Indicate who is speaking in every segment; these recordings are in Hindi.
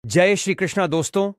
Speaker 1: जय श्री कृष्णा दोस्तों।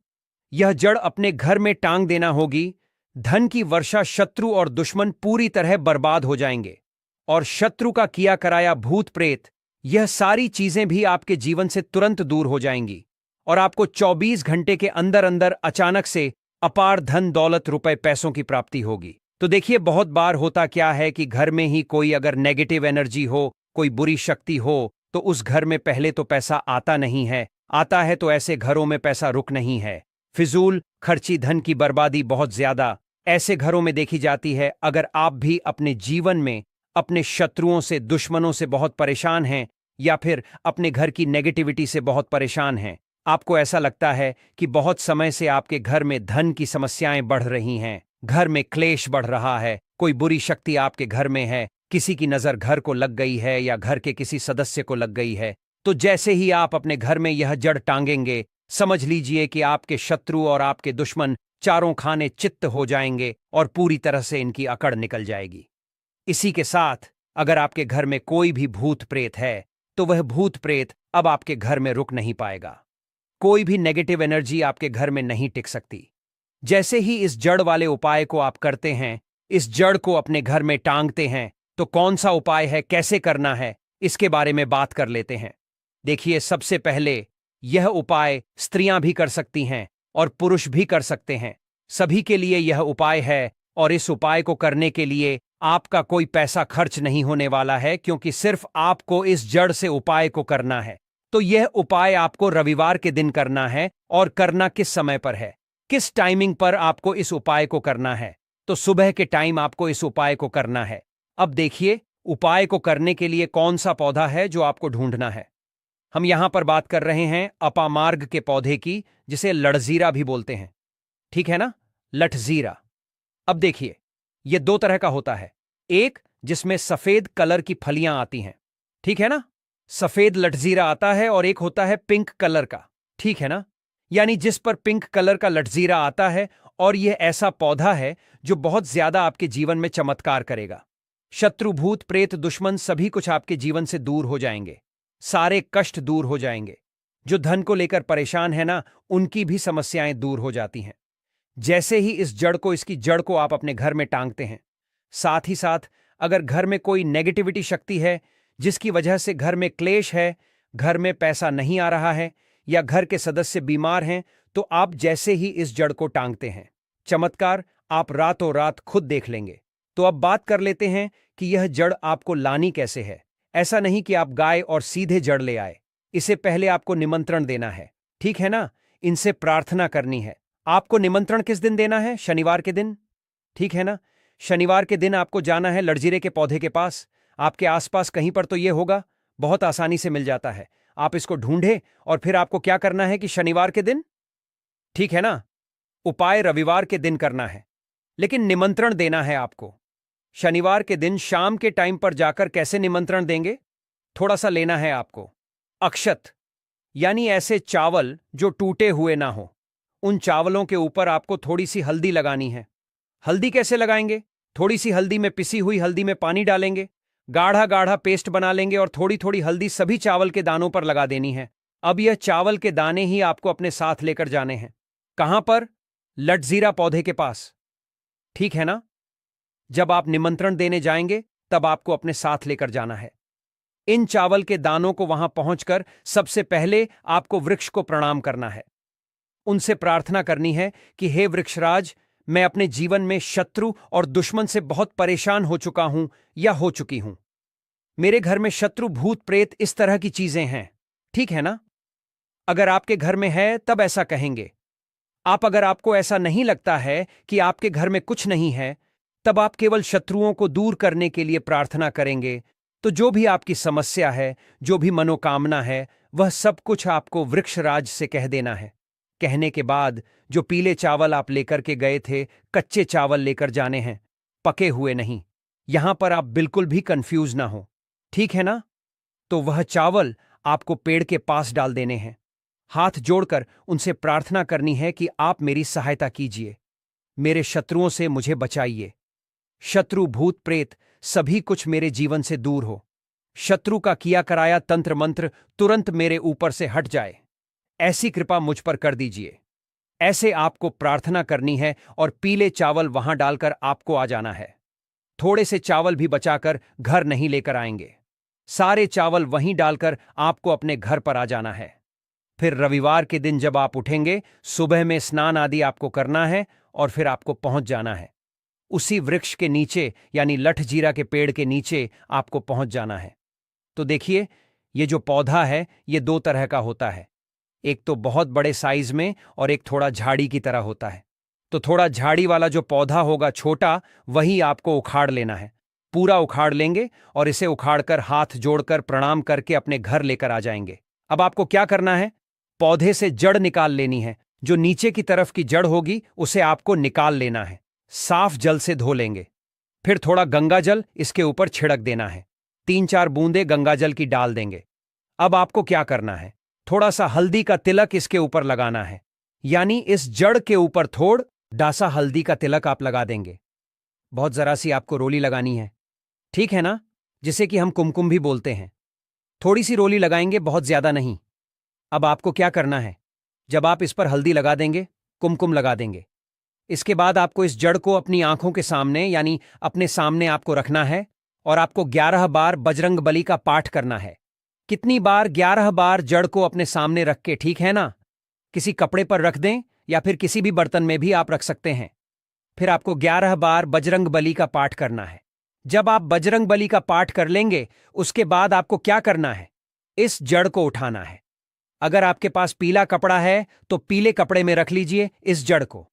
Speaker 1: यह जड़ अपने घर में टांग देना होगी। धन की वर्षा, शत्रु और दुश्मन पूरी तरह बर्बाद हो जाएंगे। और शत्रु का किया कराया भूत प्रेत, यह सारी चीजें भी आपके जीवन से तुरंत दूर हो जाएंगी। और आपको 24 घंटे के अंदर अंदर अचानक से अपार धन दौलत, रुपए पैसों की प्राप्ति होगी। तो देखिए, बहुत बार होता क्या है कि घर में ही कोई अगर नेगेटिव एनर्जी हो, कोई बुरी शक्ति हो, तो उस घर में पहले तो पैसा आता नहीं है। आता है तो ऐसे घरों में पैसा रुक नहीं है। फिजूल खर्ची, धन की बर्बादी बहुत ज्यादा ऐसे घरों में देखी जाती है। अगर आप भी अपने जीवन में अपने शत्रुओं से, दुश्मनों से बहुत परेशान हैं, या फिर अपने घर की नेगेटिविटी से बहुत परेशान हैं, आपको ऐसा लगता है कि बहुत समय से आपके घर में धन की समस्याएं बढ़ रही हैं, घर में क्लेश बढ़ रहा है, कोई बुरी शक्ति आपके घर में है, किसी की नजर घर को लग गई है या घर के किसी सदस्य को लग गई है, तो जैसे ही आप अपने घर में यह जड़ टांगेंगे, समझ लीजिए कि आपके शत्रु और आपके दुश्मन चारों खाने चित्त हो जाएंगे और पूरी तरह से इनकी अकड़ निकल जाएगी। इसी के साथ अगर आपके घर में कोई भी भूत प्रेत है, तो वह भूत प्रेत अब आपके घर में रुक नहीं पाएगा। कोई भी नेगेटिव एनर्जी आपके घर में नहीं टिक सकती। जैसे ही इस जड़ वाले उपाय को आप करते हैं, इस जड़ को अपने घर में टांगते हैं, तो कौन सा उपाय है, कैसे करना है, इसके बारे में बात कर लेते हैं। देखिए, सबसे पहले यह उपाय स्त्रियां भी कर सकती हैं और पुरुष भी कर सकते हैं। सभी के लिए यह उपाय है। और इस उपाय को करने के लिए आपका कोई पैसा खर्च नहीं होने वाला है, क्योंकि सिर्फ आपको इस जड़ से उपाय को करना है। तो यह उपाय आपको रविवार के दिन करना है। और करना किस समय पर है, किस टाइमिंग पर आपको इस उपाय को करना है? तो सुबह के टाइम आपको इस उपाय को करना है। अब देखिए, उपाय को करने के लिए कौन सा पौधा है जो आपको ढूंढना है। हम यहां पर बात कर रहे हैं अपामार्ग के पौधे की, जिसे लठजीरा भी बोलते हैं। ठीक है ना, लठजीरा। अब देखिए, यह दो तरह का होता है। एक जिसमें सफेद कलर की फलियां आती हैं, ठीक है ना, सफेद लठजीरा आता है। और एक होता है पिंक कलर का, ठीक है ना, यानी जिस पर पिंक कलर का लठजीरा आता है। और यह ऐसा पौधा है जो बहुत ज्यादा आपके जीवन में चमत्कार करेगा। शत्रु, भूत प्रेत, दुश्मन सभी कुछ आपके जीवन से दूर हो जाएंगे। सारे कष्ट दूर हो जाएंगे। जो धन को लेकर परेशान है ना, उनकी भी समस्याएं दूर हो जाती हैं। जैसे ही इस जड़ को, इसकी जड़ को आप अपने घर में टांगते हैं, साथ ही साथ अगर घर में कोई नेगेटिविटी शक्ति है जिसकी वजह से घर में क्लेश है, घर में पैसा नहीं आ रहा है, या घर के सदस्य बीमार हैं, तो आप जैसे ही इस जड़ को टांगते हैं, चमत्कार आप रातों रात खुद देख लेंगे। तो अब बात कर लेते हैं कि यह जड़ आपको लानी कैसे है। ऐसा नहीं कि आप गाय और सीधे जड़ ले आए। इसे पहले आपको निमंत्रण देना है, ठीक है ना, इनसे प्रार्थना करनी है। आपको निमंत्रण किस दिन देना है? शनिवार के दिन, ठीक है ना। शनिवार के दिन आपको जाना है लठजीरे के पौधे के पास। आपके आसपास कहीं पर तो यह होगा, बहुत आसानी से मिल जाता है। आप इसको ढूंढे और फिर आपको क्या करना है कि शनिवार के दिन, ठीक है ना, उपाय रविवार के दिन करना है, लेकिन निमंत्रण देना है आपको। शनिवार के दिन शाम के टाइम पर जाकर कैसे निमंत्रण देंगे? थोड़ा सा लेना है आपको अक्षत, यानी ऐसे चावल जो टूटे हुए ना हो। उन चावलों के ऊपर आपको थोड़ी सी हल्दी लगानी है। हल्दी कैसे लगाएंगे? थोड़ी सी हल्दी में, पिसी हुई हल्दी में पानी डालेंगे, गाढ़ा गाढ़ा पेस्ट बना लेंगे और थोड़ी थोड़ी हल्दी सभी चावल के दानों पर लगा देनी है। अब यह चावल के दाने ही आपको अपने साथ लेकर जाने हैं। कहां पर? लठजीरा पौधे के पास, ठीक है ना। जब आप निमंत्रण देने जाएंगे, तब आपको अपने साथ लेकर जाना है। इन चावल के दानों को वहां पहुंचकर सबसे पहले आपको वृक्ष को प्रणाम करना है। उनसे प्रार्थना करनी है कि हे वृक्षराज, मैं अपने जीवन में शत्रु और दुश्मन से बहुत परेशान हो चुका हूं या हो चुकी हूं। मेरे घर में शत्रु, भूत प्रेत, इस तरह की चीजें हैं, ठीक है ना। अगर आपके घर में है तब ऐसा कहेंगे। अगर आपको ऐसा नहीं लगता है कि आपके घर में कुछ नहीं है, तब आप केवल शत्रुओं को दूर करने के लिए प्रार्थना करेंगे। तो जो भी आपकी समस्या है, जो भी मनोकामना है, वह सब कुछ आपको वृक्षराज से कह देना है। कहने के बाद जो पीले चावल आप लेकर के गए थे, कच्चे चावल लेकर जाने हैं, पके हुए नहीं। यहां पर आप बिल्कुल भी कंफ्यूज ना हो, ठीक है ना। तो वह चावल आपको पेड़ के पास डाल देने हैं। हाथ जोड़कर उनसे प्रार्थना करनी है कि आप मेरी सहायता कीजिए, मेरे शत्रुओं से मुझे बचाइए। शत्रु, भूत प्रेत सभी कुछ मेरे जीवन से दूर हो। शत्रु का किया कराया तंत्र मंत्र तुरंत मेरे ऊपर से हट जाए। ऐसी कृपा मुझ पर कर दीजिए। ऐसे आपको प्रार्थना करनी है और पीले चावल वहां डालकर आपको आ जाना है। थोड़े से चावल भी बचाकर घर नहीं लेकर आएंगे। सारे चावल वहीं डालकर आपको अपने घर पर आ जाना है। फिर रविवार के दिन जब आप उठेंगे, सुबह में स्नान आदि आपको करना है और फिर आपको पहुंच जाना है। उसी वृक्ष के नीचे यानी लठजीरा के पेड़ के नीचे आपको पहुंच जाना है। तो देखिए, ये जो पौधा है ये दो तरह का होता है। एक तो बहुत बड़े साइज में और एक थोड़ा झाड़ी की तरह होता है। तो थोड़ा झाड़ी वाला जो पौधा होगा छोटा, वही आपको उखाड़ लेना है। पूरा उखाड़ लेंगे और इसे उखाड़कर हाथ जोड़कर प्रणाम करके अपने घर लेकर आ जाएंगे। अब आपको क्या करना है? पौधे से जड़ निकाल लेनी है। जो नीचे की तरफ की जड़ होगी उसे आपको निकाल लेना है। साफ जल से धो लेंगे। फिर थोड़ा गंगा जल इसके ऊपर छिड़क देना है। 3-4 बूंदे गंगा जल की डाल देंगे। अब आपको क्या करना है? थोड़ा सा हल्दी का तिलक इसके ऊपर लगाना है। यानी इस जड़ के ऊपर थोड़ डासा हल्दी का तिलक आप लगा देंगे। बहुत जरा सी आपको रोली लगानी है, ठीक है ना? जिसे कि हम कुमकुम भी बोलते हैं। थोड़ी सी रोली लगाएंगे, बहुत ज्यादा नहीं। अब आपको क्या करना है? जब आप इस पर हल्दी लगा देंगे, कुमकुम लगा देंगे, इसके बाद आपको इस जड़ को अपनी आंखों के सामने यानी अपने सामने आपको रखना है और आपको 11 बार बजरंग बली का पाठ करना है। कितनी बार? 11 बार जड़ को अपने सामने रख के, ठीक है ना? किसी कपड़े पर रख दें या फिर किसी भी बर्तन में भी आप रख सकते हैं। फिर आपको 11 बार बजरंग बली का पाठ करना है। जब आप बजरंग बली का पाठ कर लेंगे, उसके बाद आपको क्या करना है? इस जड़ को उठाना है। अगर आपके पास पीला कपड़ा है तो पीले कपड़े में रख लीजिए इस जड़ को।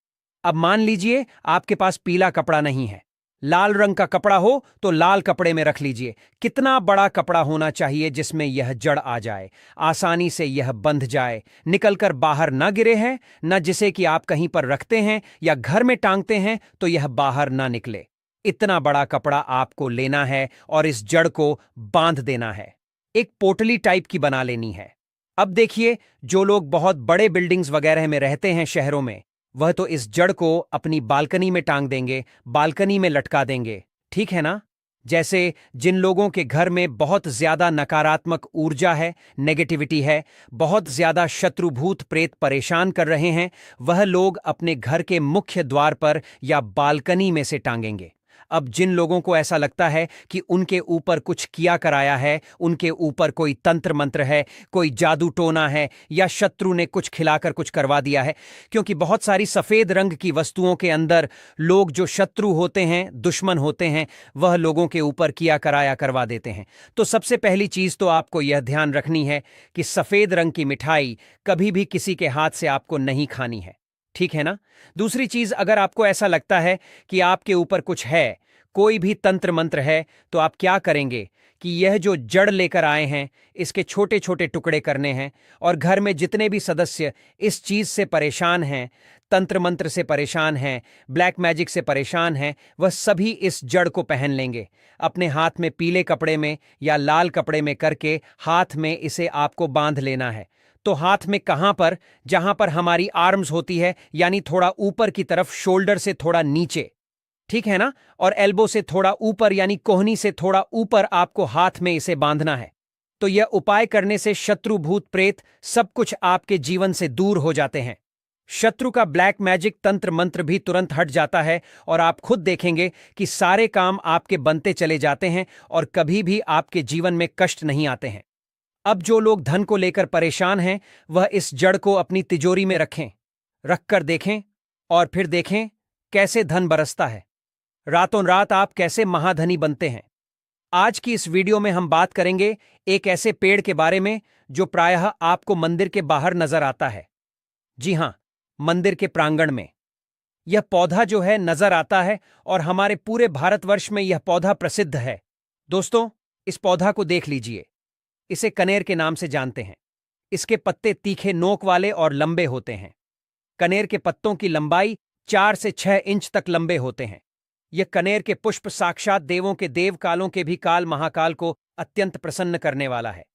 Speaker 1: अब मान लीजिए आपके पास पीला कपड़ा नहीं है, लाल रंग का कपड़ा हो तो लाल कपड़े में रख लीजिए। कितना बड़ा कपड़ा होना चाहिए जिसमें यह जड़ आ जाए, आसानी से यह बंध जाए, निकलकर बाहर ना गिरे है, न जिसे कि आप कहीं पर रखते हैं या घर में टांगते हैं तो यह बाहर ना निकले। इतना बड़ा कपड़ा आपको लेना है और इस जड़ को बांध देना है। एक पोटली टाइप की बना लेनी है। अब देखिए, जो लोग बहुत बड़े बिल्डिंग्स वगैरह में रहते हैं शहरों में, वह तो इस जड़ को अपनी बालकनी में टांग देंगे, बालकनी में लटका देंगे, ठीक है ना? जैसे जिन लोगों के घर में बहुत ज्यादा नकारात्मक ऊर्जा है, नेगेटिविटी है, बहुत ज्यादा शत्रुभूत प्रेत परेशान कर रहे हैं, वह लोग अपने घर के मुख्य द्वार पर या बालकनी में से टांगेंगे। अब जिन लोगों को ऐसा लगता है कि उनके ऊपर कुछ किया कराया है, उनके ऊपर कोई तंत्र मंत्र है, कोई जादू टोना है या शत्रु ने कुछ खिलाकर कुछ करवा दिया है, क्योंकि बहुत सारी सफेद रंग की वस्तुओं के अंदर लोग जो शत्रु होते हैं, दुश्मन होते हैं, वह लोगों के ऊपर किया कराया करवा देते हैं। तो सबसे पहली चीज तो आपको यह ध्यान रखनी है कि सफेद रंग की मिठाई कभी भी किसी के हाथ से आपको नहीं खानी है, ठीक है ना? दूसरी चीज, अगर आपको ऐसा लगता है कि आपके ऊपर कुछ है, कोई भी तंत्र मंत्र है, तो आप क्या करेंगे कि यह जो जड़ लेकर आए हैं, इसके छोटे छोटे टुकड़े करने हैं और घर में जितने भी सदस्य इस चीज से परेशान हैं, तंत्र मंत्र से परेशान हैं, ब्लैक मैजिक से परेशान हैं, वह सभी इस जड़ को पहन लेंगे। अपने हाथ में पीले कपड़े में या लाल कपड़े में करके हाथ में इसे आपको बांध लेना है। तो हाथ में कहां पर? जहां पर हमारी आर्म्स होती है, यानी थोड़ा ऊपर की तरफ, शोल्डर से थोड़ा नीचे, ठीक है ना? और एल्बो से थोड़ा ऊपर यानी कोहनी से थोड़ा ऊपर आपको हाथ में इसे बांधना है। तो यह उपाय करने से शत्रु भूत प्रेत सब कुछ आपके जीवन से दूर हो जाते हैं। शत्रु का ब्लैक मैजिक तंत्र मंत्र भी तुरंत हट जाता है और आप खुद देखेंगे कि सारे काम आपके बनते चले जाते हैं और कभी भी आपके जीवन में कष्ट नहीं आते हैं। अब जो लोग धन को लेकर परेशान हैं, वह इस जड़ को अपनी तिजोरी में रखें, रखकर देखें और फिर देखें कैसे धन बरसता है। रातों रात आप कैसे महाधनी बनते हैं। आज की इस वीडियो में हम बात करेंगे एक ऐसे पेड़ के बारे में जो प्रायः आपको मंदिर के बाहर नजर आता है। जी हां, मंदिर के प्रांगण में यह पौधा जो है नजर आता है और हमारे पूरे भारतवर्ष में यह पौधा प्रसिद्ध है। दोस्तों, इस पौधा को देख लीजिए। इसे कनेर के नाम से जानते हैं। इसके पत्ते तीखे नोक वाले और लंबे होते हैं। कनेर के पत्तों की लंबाई 4 से 6 इंच तक लंबे होते हैं। यह कनेर के पुष्प साक्षात देवों के देव कालों के भी काल महाकाल को अत्यंत प्रसन्न करने वाला है।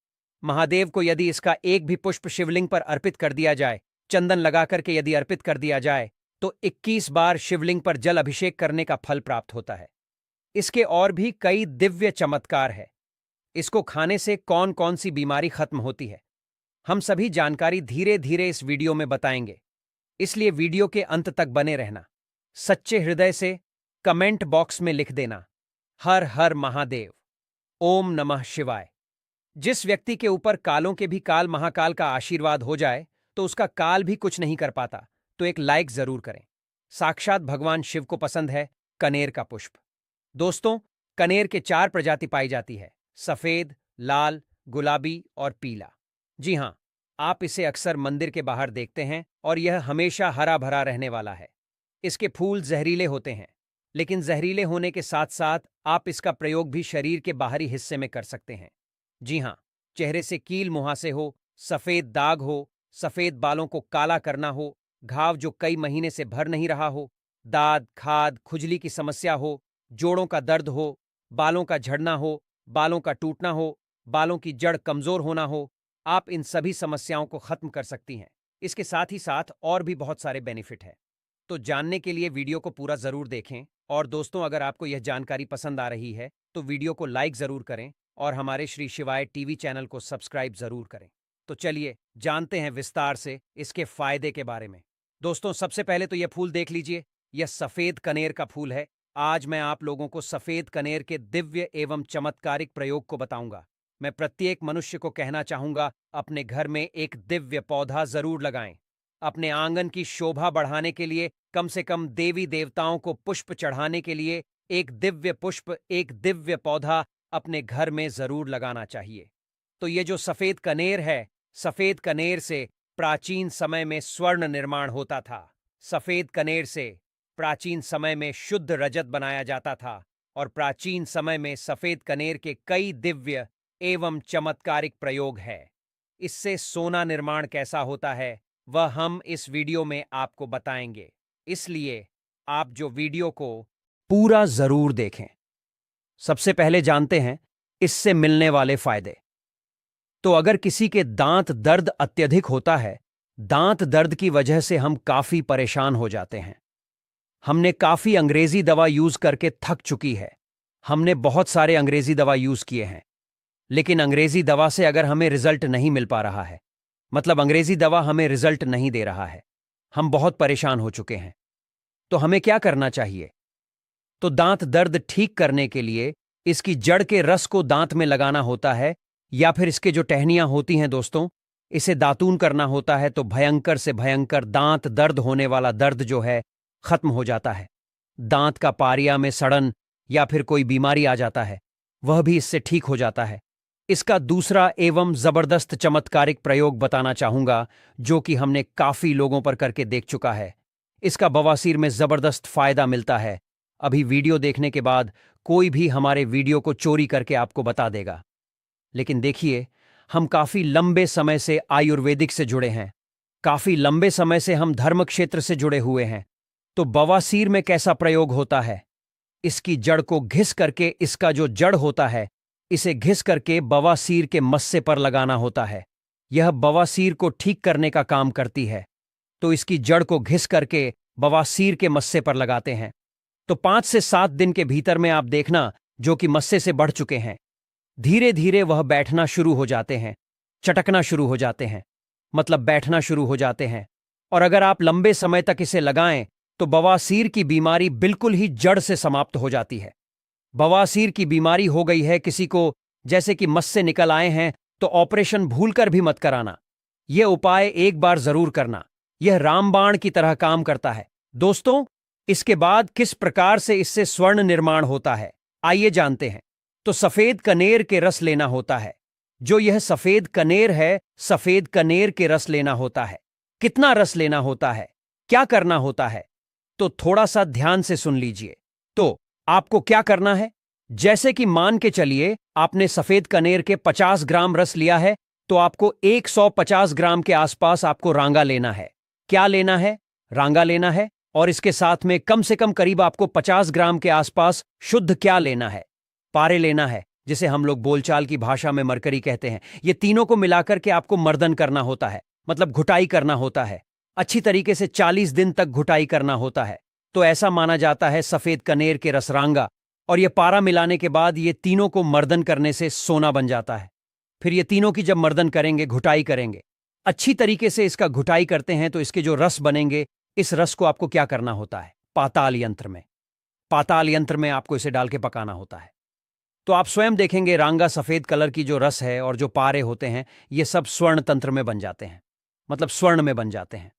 Speaker 1: महादेव को यदि इसका एक भी पुष्प शिवलिंग पर अर्पित कर दिया जाए, चंदन लगा करके यदि अर्पित कर दिया जाए, तो 21 बार शिवलिंग पर जल अभिषेक करने का फल प्राप्त होता है। इसके और भी कई दिव्य चमत्कार है। इसको खाने से कौन कौन सी बीमारी खत्म होती है, हम सभी जानकारी धीरे धीरे इस वीडियो में बताएंगे, इसलिए वीडियो के अंत तक बने रहना। सच्चे हृदय से कमेंट बॉक्स में लिख देना, हर हर महादेव, ओम नमः शिवाय। जिस व्यक्ति के ऊपर कालों के भी काल महाकाल का आशीर्वाद हो जाए तो उसका काल भी कुछ नहीं कर पाता, तो एक लाइक जरूर करें। साक्षात भगवान शिव को पसंद है कनेर का पुष्प। दोस्तों, कनेर के 4 प्रजाति पाई जाती है: सफेद, लाल, गुलाबी और पीला। जी हां, आप इसे अक्सर मंदिर के बाहर देखते हैं और यह हमेशा हरा भरा रहने वाला है। इसके फूल जहरीले होते हैं, लेकिन जहरीले होने के साथ साथ आप इसका प्रयोग भी शरीर के बाहरी हिस्से में कर सकते हैं। जी हां, चेहरे से कील मुहासे हो, सफेद दाग हो, सफेद बालों को काला करना हो, घाव जो कई महीने से भर नहीं रहा हो, दाद, खाद, खुजली की समस्या हो, जोड़ों का दर्द हो, बालों का झड़ना हो, बालों का टूटना हो, बालों की जड़ कमजोर होना हो, आप इन सभी समस्याओं को खत्म कर सकती हैं। इसके साथ ही साथ और भी बहुत सारे बेनिफिट हैं। तो जानने के लिए वीडियो को पूरा जरूर देखें। और दोस्तों, अगर आपको यह जानकारी पसंद आ रही है तो वीडियो को लाइक जरूर करें और हमारे श्री शिवाय टीवी चैनल को सब्सक्राइब जरूर करें। तो चलिए जानते हैं विस्तार से इसके फायदे के बारे में। दोस्तों, सबसे पहले तो यह फूल देख लीजिए, यह सफेद कनेर का फूल है। आज मैं आप लोगों को सफेद कनेर के दिव्य एवं चमत्कारिक प्रयोग को बताऊंगा। मैं प्रत्येक मनुष्य को कहना चाहूंगा, अपने घर में एक दिव्य पौधा जरूर लगाएं। अपने आंगन की शोभा बढ़ाने के लिए, कम से कम देवी देवताओं को पुष्प चढ़ाने के लिए एक दिव्य पुष्प, एक दिव्य पौधा अपने घर में जरूर लगाना चाहिए। तो ये जो सफेद कनेर है, सफेद कनेर से प्राचीन समय में स्वर्ण निर्माण होता था। सफेद कनेर से प्राचीन समय में शुद्ध रजत बनाया जाता था और प्राचीन समय में सफेद कनेर के कई दिव्य एवं चमत्कारिक प्रयोग है। इससे सोना निर्माण कैसा होता है वह हम इस वीडियो में आपको बताएंगे, इसलिए आप जो वीडियो को पूरा जरूर देखें। सबसे पहले जानते हैं इससे मिलने वाले फायदे। तो अगर किसी के दांत दर्द अत्यधिक होता है, दांत दर्द की वजह से हम काफी परेशान हो जाते हैं। हमने काफी अंग्रेजी दवा यूज करके थक चुकी है। हमने बहुत सारे अंग्रेजी दवा यूज किए हैं, लेकिन अंग्रेजी दवा से अगर हमें रिजल्ट नहीं मिल पा रहा है, मतलब अंग्रेजी दवा हमें रिजल्ट नहीं दे रहा है, हम बहुत परेशान हो चुके हैं, तो हमें क्या करना चाहिए? तो दांत दर्द ठीक करने के लिए इसकी जड़ के रस को दांत में लगाना होता है, या फिर इसके जो टहनियां होती हैं दोस्तों, इसे दातून करना होता है, तो भयंकर से भयंकर दांत दर्द होने वाला दर्द जो है खत्म हो जाता है। दांत का पारिया में सड़न या फिर कोई बीमारी आ जाता है, वह भी इससे ठीक हो जाता है। इसका दूसरा एवं जबरदस्त चमत्कारिक प्रयोग बताना चाहूंगा, जो कि हमने काफी लोगों पर करके देख चुका है। इसका बवासीर में जबरदस्त फायदा मिलता है। अभी वीडियो देखने के बाद कोई भी हमारे वीडियो को चोरी करके आपको बता देगा। लेकिन देखिए, हम काफी लंबे समय से आयुर्वेदिक से जुड़े हैं, काफी लंबे समय से हम धर्म क्षेत्र से जुड़े हुए हैं। तो बवासीर में कैसा प्रयोग होता है? इसकी जड़ को घिस करके, इसका जो जड़ होता है इसे घिस करके बवासीर के मस्से पर लगाना होता है। यह बवासीर को ठीक करने का काम करती है। तो इसकी जड़ को घिस करके बवासीर के मस्से पर लगाते हैं, तो 5 से 7 दिन के भीतर में आप देखना, जो कि मस्से से बढ़ चुके हैं, धीरे धीरे वह बैठना शुरू हो जाते हैं, चटकना शुरू हो जाते हैं, मतलब बैठना शुरू हो जाते हैं। और अगर आप लंबे समय तक इसे लगाएं तो बवासीर की बीमारी बिल्कुल ही जड़ से समाप्त हो जाती है। बवासीर की बीमारी हो गई है किसी को, जैसे कि मस्से निकल आए हैं, तो ऑपरेशन भूलकर भी मत कराना। यह उपाय एक बार जरूर करना, यह रामबाण की तरह काम करता है। दोस्तों, इसके बाद किस प्रकार से इससे स्वर्ण निर्माण होता है, आइए जानते हैं। तो सफेद कनेर के रस लेना होता है। जो यह सफेद कनेर है, सफेद कनेर के रस लेना होता है। कितना रस लेना होता है, क्या करना होता है, तो थोड़ा सा ध्यान से सुन लीजिए। तो आपको क्या करना है, जैसे कि मान के चलिए आपने सफेद कनेर के 50 ग्राम रस लिया है, तो आपको 150 ग्राम के आसपास आपको रांगा लेना है। क्या लेना है? रांगा लेना है। और इसके साथ में कम से कम करीब आपको 50 ग्राम के आसपास शुद्ध क्या लेना है? पारे लेना है, जिसे हम लोग बोलचाल की भाषा में मरकरी कहते हैं। ये तीनों को मिलाकर के आपको मर्दन करना होता है, मतलब घुटाई करना होता है। अच्छी तरीके से 40 दिन तक घुटाई करना होता है। तो ऐसा माना जाता है सफेद कनेर के रसरांगा और ये पारा मिलाने के बाद ये तीनों को मर्दन करने से सोना बन जाता है। फिर ये तीनों की जब मर्दन करेंगे, घुटाई करेंगे, अच्छी तरीके से इसका घुटाई करते हैं तो इसके जो रस बनेंगे, इस रस को आपको क्या करना होता है? पाताल यंत्र में आपको इसे डाल के पकाना होता है। तो आप स्वयं देखेंगे रांगा सफेद कलर की जो रस है और जो पारे होते हैं, ये सब स्वर्ण तंत्र में बन जाते हैं। मतलब स्वर्ण में बन जाते हैं,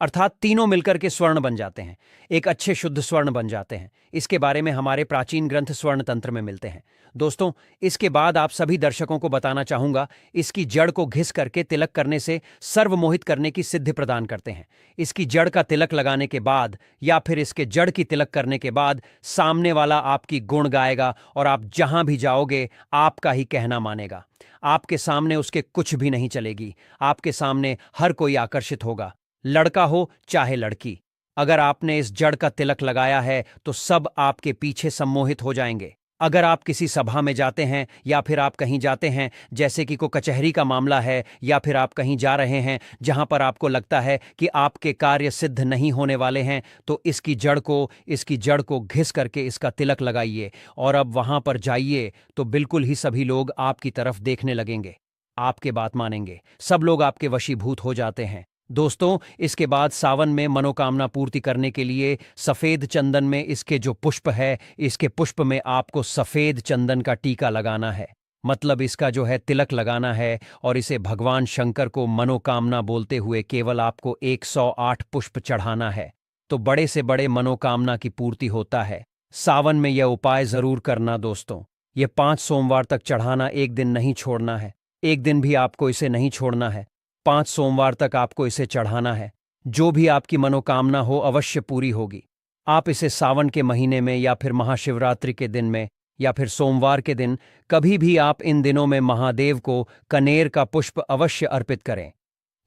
Speaker 1: अर्थात तीनों मिलकर के स्वर्ण बन जाते हैं, एक अच्छे शुद्ध स्वर्ण बन जाते हैं। इसके बारे में हमारे प्राचीन ग्रंथ स्वर्ण तंत्र में मिलते हैं। दोस्तों, इसके बाद आप सभी दर्शकों को बताना चाहूंगा, इसकी जड़ को घिस करके तिलक करने से सर्वमोहित करने की सिद्धि प्रदान करते हैं। इसकी जड़ का तिलक लगाने के बाद या फिर इसके जड़ की तिलक करने के बाद सामने वाला आपकी गुण गाएगा और आप जहां भी जाओगे आपका ही कहना मानेगा। आपके सामने उसके कुछ भी नहीं चलेगी। आपके सामने हर कोई आकर्षित होगा, लड़का हो चाहे लड़की। अगर आपने इस जड़ का तिलक लगाया है तो सब आपके पीछे सम्मोहित हो जाएंगे। अगर आप किसी सभा में जाते हैं या फिर आप कहीं जाते हैं, जैसे कि कोई कचहरी का मामला है, या फिर आप कहीं जा रहे हैं जहां पर आपको लगता है कि आपके कार्य सिद्ध नहीं होने वाले हैं, तो इसकी जड़ को घिस करके इसका तिलक लगाइए और अब वहां पर जाइए तो बिल्कुल ही सभी लोग आपकी तरफ देखने लगेंगे, आपके बात मानेंगे, सब लोग आपके वशीभूत हो जाते हैं। दोस्तों, इसके बाद सावन में मनोकामना पूर्ति करने के लिए सफेद चंदन में इसके जो पुष्प है, इसके पुष्प में आपको सफेद चंदन का टीका लगाना है। मतलब इसका जो है तिलक लगाना है और इसे भगवान शंकर को मनोकामना बोलते हुए केवल आपको 108 पुष्प चढ़ाना है, तो बड़े से बड़े मनोकामना की पूर्ति होता है। सावन में यह उपाय जरूर करना दोस्तों। ये 5 सोमवार तक चढ़ाना, एक दिन नहीं छोड़ना है। एक दिन भी आपको इसे नहीं छोड़ना है। 5 सोमवार तक आपको इसे चढ़ाना है। जो भी आपकी मनोकामना हो अवश्य पूरी होगी। आप इसे सावन के महीने में या फिर महाशिवरात्रि के दिन में या फिर सोमवार के दिन, कभी भी आप इन दिनों में महादेव को कनेर का पुष्प अवश्य अर्पित करें।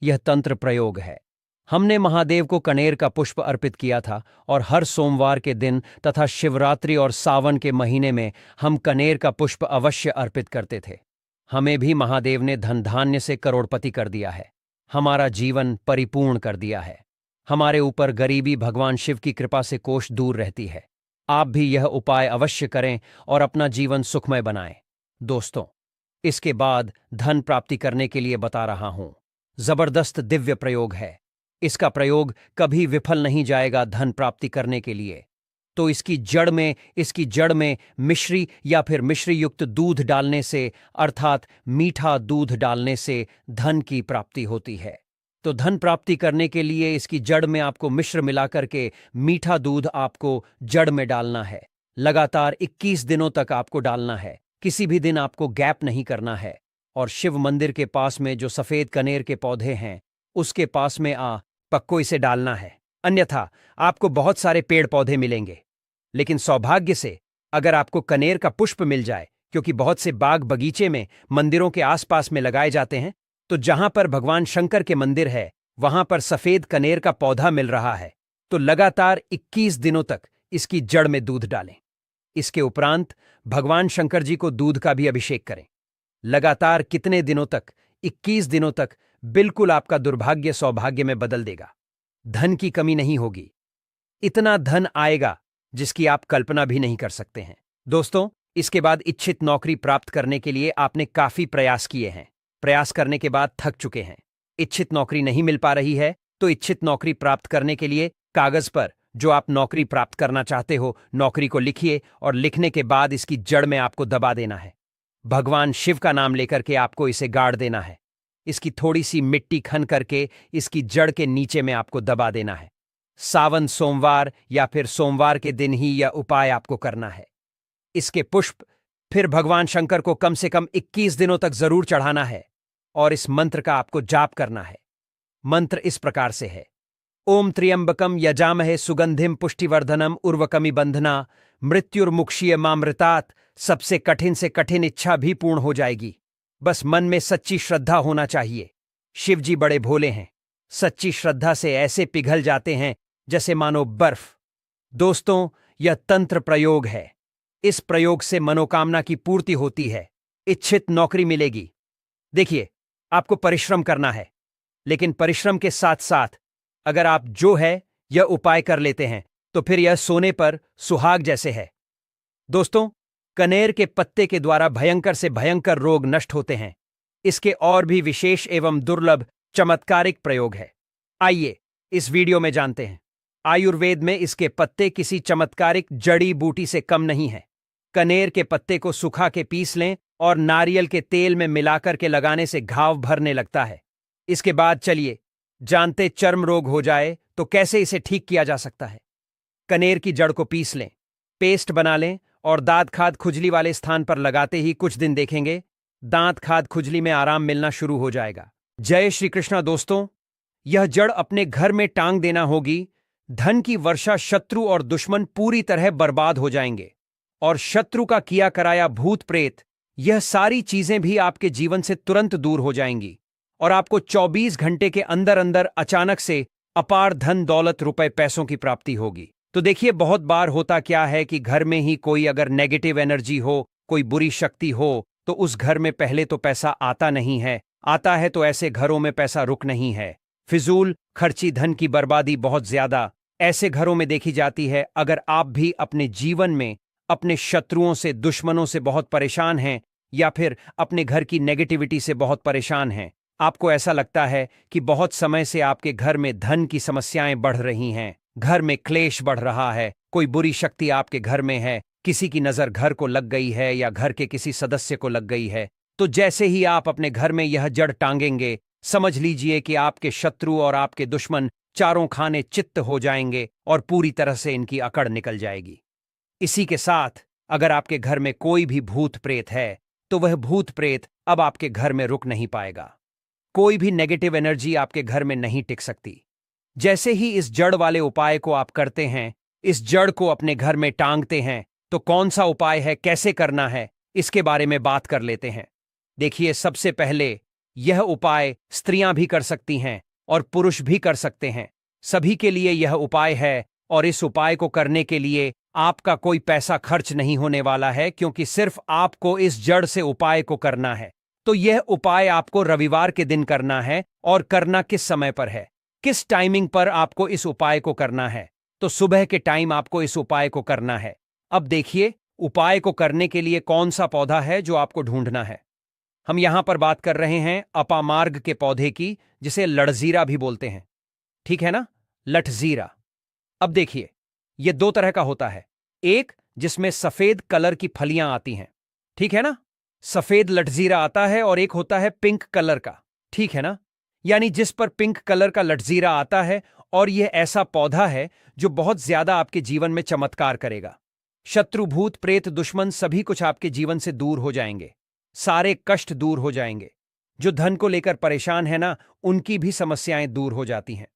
Speaker 1: यह तंत्र प्रयोग है। हमने महादेव को कनेर का पुष्प अर्पित किया था और हर सोमवार के दिन तथा शिवरात्रि और सावन के महीने में हम कनेर का पुष्प अवश्य अर्पित करते थे। हमें भी महादेव ने धन धान्य से करोड़पति कर दिया है, हमारा जीवन परिपूर्ण कर दिया है। हमारे ऊपर गरीबी भगवान शिव की कृपा से कोष दूर रहती है। आप भी यह उपाय अवश्य करें और अपना जीवन सुखमय बनाएं। दोस्तों, इसके बाद धन प्राप्ति करने के लिए बता रहा हूं। जबरदस्त दिव्य प्रयोग है। इसका प्रयोग कभी विफल नहीं जाएगा धन प्राप्ति करने के लिए। तो इसकी जड़ में मिश्री या फिर मिश्री युक्त दूध डालने से, अर्थात मीठा दूध डालने से धन की प्राप्ति होती है। तो धन प्राप्ति करने के लिए इसकी जड़ में आपको मिश्र मिलाकर के मीठा दूध आपको जड़ में डालना है। लगातार 21 दिनों तक आपको डालना है। किसी भी दिन आपको गैप नहीं करना है। और शिव मंदिर के पास में जो सफेद कनेर के पौधे हैं, उसके पास में पक्को इसे डालना है। अन्यथा आपको बहुत सारे पेड़ पौधे मिलेंगे, लेकिन सौभाग्य से अगर आपको कनेर का पुष्प मिल जाए, क्योंकि बहुत से बाग बगीचे में मंदिरों के आसपास में लगाए जाते हैं, तो जहां पर भगवान शंकर के मंदिर है वहां पर सफेद कनेर का पौधा मिल रहा है, तो लगातार 21 दिनों तक इसकी जड़ में दूध डालें। इसके उपरांत भगवान शंकर जी को दूध का भी अभिषेक करें। लगातार कितने दिनों तक? 21 दिनों तक। बिल्कुल आपका दुर्भाग्य सौभाग्य में बदल देगा। धन की कमी नहीं होगी। इतना धन आएगा जिसकी आप कल्पना भी नहीं कर सकते हैं। दोस्तों, इसके बाद इच्छित नौकरी प्राप्त करने के लिए आपने काफी प्रयास किए हैं। प्रयास करने के बाद थक चुके हैं। इच्छित नौकरी नहीं मिल पा रही है, तो इच्छित नौकरी प्राप्त करने के लिए कागज पर जो आप नौकरी प्राप्त करना चाहते हो, नौकरी को लिखिए और लिखने के बाद इसकी जड़ में आपको दबा देना है। भगवान शिव का नाम लेकर के आपको इसे गाड़ देना है। इसकी थोड़ी सी मिट्टी खन करके इसकी जड़ के नीचे में आपको दबा देना है। सावन सोमवार या फिर सोमवार के दिन ही यह उपाय आपको करना है। इसके पुष्प फिर भगवान शंकर को कम से कम 21 दिनों तक जरूर चढ़ाना है और इस मंत्र का आपको जाप करना है। मंत्र इस प्रकार से है: ओम त्र्यंबकम यजामहे सुगंधिम पुष्टिवर्धनम उर्वकमि बंधना मृत्युर्मुक्षीय मामृतात्। सबसे कठिन से कठिन इच्छा भी पूर्ण हो जाएगी। बस मन में सच्ची श्रद्धा होना चाहिए। शिवजी बड़े भोले हैं। सच्ची श्रद्धा से ऐसे पिघल जाते हैं जैसे मानो बर्फ। दोस्तों, यह तंत्र प्रयोग है। इस प्रयोग से मनोकामना की पूर्ति होती है। इच्छित नौकरी मिलेगी। देखिए, आपको परिश्रम करना है, लेकिन परिश्रम के साथ साथ अगर आप जो है यह उपाय कर लेते हैं तो फिर यह सोने पर सुहाग जैसे है। दोस्तों, कनेर के पत्ते के द्वारा भयंकर से भयंकर रोग नष्ट होते हैं। इसके और भी विशेष एवं दुर्लभ चमत्कारिक प्रयोग है। आइए इस वीडियो में जानते हैं। आयुर्वेद में इसके पत्ते किसी चमत्कारिक जड़ी बूटी से कम नहीं है। कनेर के पत्ते को सुखा के पीस लें और नारियल के तेल में मिलाकर के लगाने से घाव भरने लगता है। इसके बाद चलिए जानते चर्म रोग हो जाए तो कैसे इसे ठीक किया जा सकता है। कनेर की जड़ को पीस लें, पेस्ट बना लें और दांत खाद खुजली वाले स्थान पर लगाते ही कुछ दिन देखेंगे दांत खाद खुजली में आराम मिलना शुरू हो जाएगा। जय श्री कृष्णा दोस्तों, यह जड़ अपने घर में टांग देना होगी। धन की वर्षा, शत्रु और दुश्मन पूरी तरह बर्बाद हो जाएंगे और शत्रु का किया कराया भूत प्रेत, यह सारी चीजें भी आपके जीवन से तुरंत दूर हो जाएंगी और आपको 24 घंटे के अंदर अंदर अचानक से अपार धन दौलत रुपए पैसों की प्राप्ति होगी। तो देखिए, बहुत बार होता क्या है कि घर में ही कोई अगर नेगेटिव एनर्जी हो, कोई बुरी शक्ति हो, तो उस घर में पहले तो पैसा आता नहीं है, आता है तो ऐसे घरों में पैसा रुक नहीं है। फिजूल खर्ची, धन की बर्बादी बहुत ज्यादा ऐसे घरों में देखी जाती है। अगर आप भी अपने जीवन में अपने शत्रुओं से, दुश्मनों से बहुत परेशान हैं या फिर अपने घर की नेगेटिविटी से बहुत परेशान हैं, आपको ऐसा लगता है कि बहुत समय से आपके घर में धन की समस्याएं बढ़ रही हैं, घर में क्लेश बढ़ रहा है, कोई बुरी शक्ति आपके घर में है, किसी की नजर घर को लग गई है या घर के किसी सदस्य को लग गई है, तो जैसे ही आप अपने घर में यह जड़ टांगेंगे, समझ लीजिए कि आपके शत्रु और आपके दुश्मन चारों खाने चित्त हो जाएंगे और पूरी तरह से इनकी अकड़ निकल जाएगी। इसी के साथ अगर आपके घर में कोई भी भूत प्रेत है तो वह भूत प्रेत अब आपके घर में रुक नहीं पाएगा। कोई भी नेगेटिव एनर्जी आपके घर में नहीं टिक सकती। जैसे ही इस जड़ वाले उपाय को आप करते हैं, इस जड़ को अपने घर में टांगते हैं, तो कौन सा उपाय है, कैसे करना है, इसके बारे में बात कर लेते हैं। देखिए, सबसे पहले यह उपाय स्त्रियां भी कर सकती हैं और पुरुष भी कर सकते हैं। सभी के लिए यह उपाय है और इस उपाय को करने के लिए आपका कोई पैसा खर्च नहीं होने वाला है, क्योंकि सिर्फ आपको इस जड़ से उपाय को करना है। तो यह उपाय आपको रविवार के दिन करना है। और करना किस समय पर है, किस टाइमिंग पर आपको इस उपाय को करना है, तो सुबह के टाइम आपको इस उपाय को करना है। अब देखिए, उपाय को करने के लिए कौन सा पौधा है जो आपको ढूंढना है। हम यहां पर बात कर रहे हैं अपामार्ग के पौधे की, जिसे लठजीरा भी बोलते हैं, ठीक है ना, लठजीरा। अब देखिए, यह दो तरह का होता है, एक जिसमें सफेद कलर की फलियां आती हैं, ठीक है ना, सफेद लठजीरा आता है, और एक होता है पिंक कलर का, ठीक है ना, यानी जिस पर पिंक कलर का लठजीरा आता है। और यह ऐसा पौधा है जो बहुत ज्यादा आपके जीवन में चमत्कार करेगा। शत्रु, भूत प्रेत, दुश्मन सभी कुछ आपके जीवन से दूर हो जाएंगे, सारे कष्ट दूर हो जाएंगे। जो धन को लेकर परेशान है ना, उनकी भी समस्याएं दूर हो जाती हैं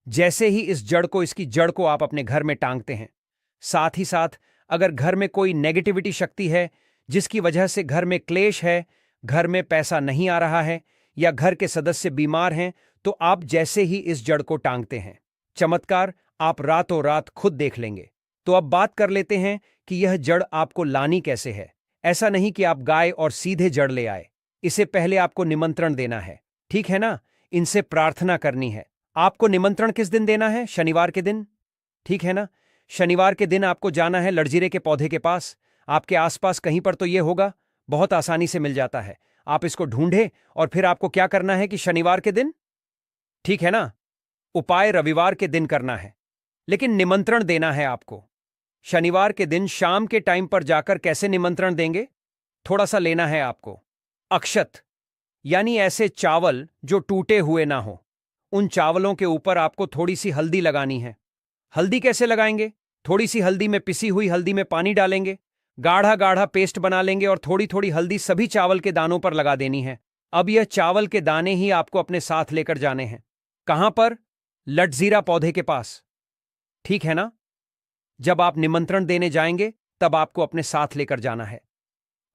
Speaker 1: जैसे ही इस जड़ को, इसकी जड़ को आप अपने घर में टांगते हैं। साथ ही साथ अगर घर में कोई नेगेटिविटी शक्ति है जिसकी वजह से घर में क्लेश है, घर में पैसा नहीं आ रहा है या घर के सदस्य बीमार हैं, तो आप जैसे ही इस जड़ को टांगते हैं, चमत्कार आप रातों रात खुद देख लेंगे। तो अब बात कर लेते हैं कि यह जड़ आपको लानी कैसे है। ऐसा नहीं कि आप गाय और सीधे जड़ ले आए, इसे पहले आपको निमंत्रण देना है, ठीक है ना, इनसे प्रार्थना करनी है। आपको निमंत्रण किस दिन देना है, शनिवार के दिन, ठीक है ना। शनिवार के दिन आपको जाना है लठजीरे के पौधे के पास। आपके आसपास कहीं पर तो यह होगा, बहुत आसानी से मिल जाता है। आप इसको ढूंढे और फिर आपको क्या करना है कि शनिवार के दिन, ठीक है ना, उपाय रविवार के दिन करना है, लेकिन निमंत्रण देना है आपको शनिवार के दिन शाम के टाइम पर जाकर। कैसे निमंत्रण देंगे, थोड़ा सा लेना है आपको अक्षत, यानी ऐसे चावल जो टूटे हुए ना हो। उन चावलों के ऊपर आपको थोड़ी सी हल्दी लगानी है। हल्दी कैसे लगाएंगे, थोड़ी सी हल्दी में, पिसी हुई हल्दी में पानी डालेंगे, गाढ़ा गाढ़ा पेस्ट बना लेंगे और थोड़ी थोड़ी हल्दी सभी चावल के दानों पर लगा देनी है। अब यह चावल के दाने ही आपको अपने साथ लेकर जाने हैं। कहां पर, लठजीरा पौधे के पास, ठीक है ना। जब आप निमंत्रण देने जाएंगे तब आपको अपने साथ लेकर जाना है।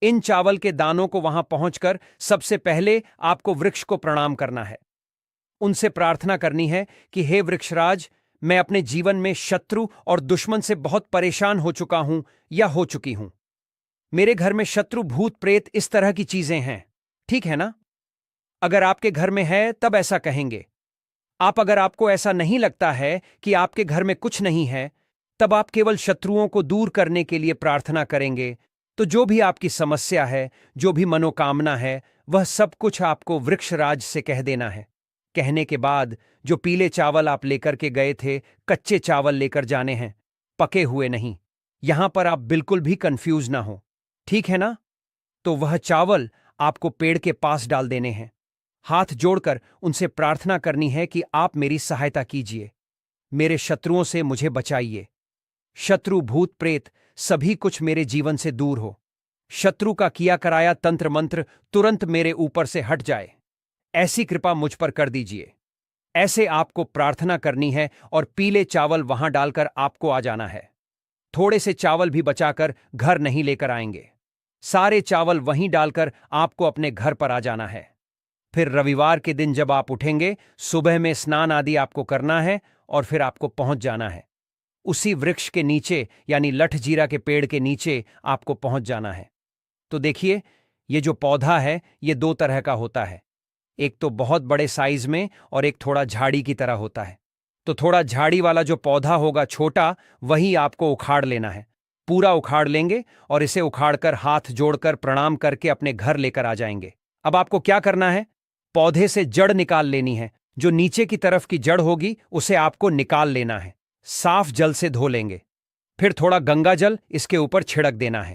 Speaker 1: इन चावल के दानों को वहां पहुंचकर सबसे पहले आपको वृक्ष को प्रणाम करना है। उनसे प्रार्थना करनी है कि हे वृक्षराज, मैं अपने जीवन में शत्रु और दुश्मन से बहुत परेशान हो चुका हूं या हो चुकी हूं। मेरे घर में शत्रु, भूत प्रेत, इस तरह की चीजें हैं, ठीक है ना। अगर आपके घर में है तब ऐसा कहेंगे। अगर आपको ऐसा नहीं लगता है कि आपके घर में कुछ नहीं है, तब आप केवल शत्रुओं को दूर करने के लिए प्रार्थना करेंगे। तो जो भी आपकी समस्या है, जो भी मनोकामना है, वह सब कुछ आपको वृक्षराज से कह देना है। कहने के बाद जो पीले चावल आप लेकर के गए थे, कच्चे चावल लेकर जाने हैं, पके हुए नहीं। यहां पर आप बिल्कुल भी कंफ्यूज ना हो, ठीक है ना? तो वह चावल आपको पेड़ के पास डाल देने हैं। हाथ जोड़कर उनसे प्रार्थना करनी है कि आप मेरी सहायता कीजिए, मेरे शत्रुओं से मुझे बचाइए। शत्रु, भूत प्रेत सभी कुछ मेरे जीवन से दूर हो। शत्रु का किया कराया तंत्र मंत्र तुरंत मेरे ऊपर से हट जाए, ऐसी कृपा मुझ पर कर दीजिए। ऐसे आपको प्रार्थना करनी है और पीले चावल वहां डालकर आपको आ जाना है। थोड़े से चावल भी बचाकर घर नहीं लेकर आएंगे। सारे चावल वहीं डालकर आपको अपने घर पर आ जाना है। फिर रविवार के दिन जब आप उठेंगे, सुबह में स्नान आदि आपको करना है और फिर आपको पहुंच जाना है। उसी वृक्ष के नीचे यानी लठजीरा के पेड़ के नीचे आपको पहुंच जाना है। तो देखिए, ये जो पौधा है ये दो तरह का होता है। एक तो बहुत बड़े साइज में और एक थोड़ा झाड़ी की तरह होता है। तो थोड़ा झाड़ी वाला जो पौधा होगा छोटा, वही आपको उखाड़ लेना है। पूरा उखाड़ लेंगे और इसे उखाड़कर हाथ जोड़कर प्रणाम करके अपने घर लेकर आ जाएंगे। अब आपको क्या करना है? पौधे से जड़ निकाल लेनी है। जो नीचे की तरफ की जड़ होगी उसे आपको निकाल लेना है। साफ जल से धो लेंगे। फिर थोड़ा गंगा जल इसके ऊपर छिड़क देना है।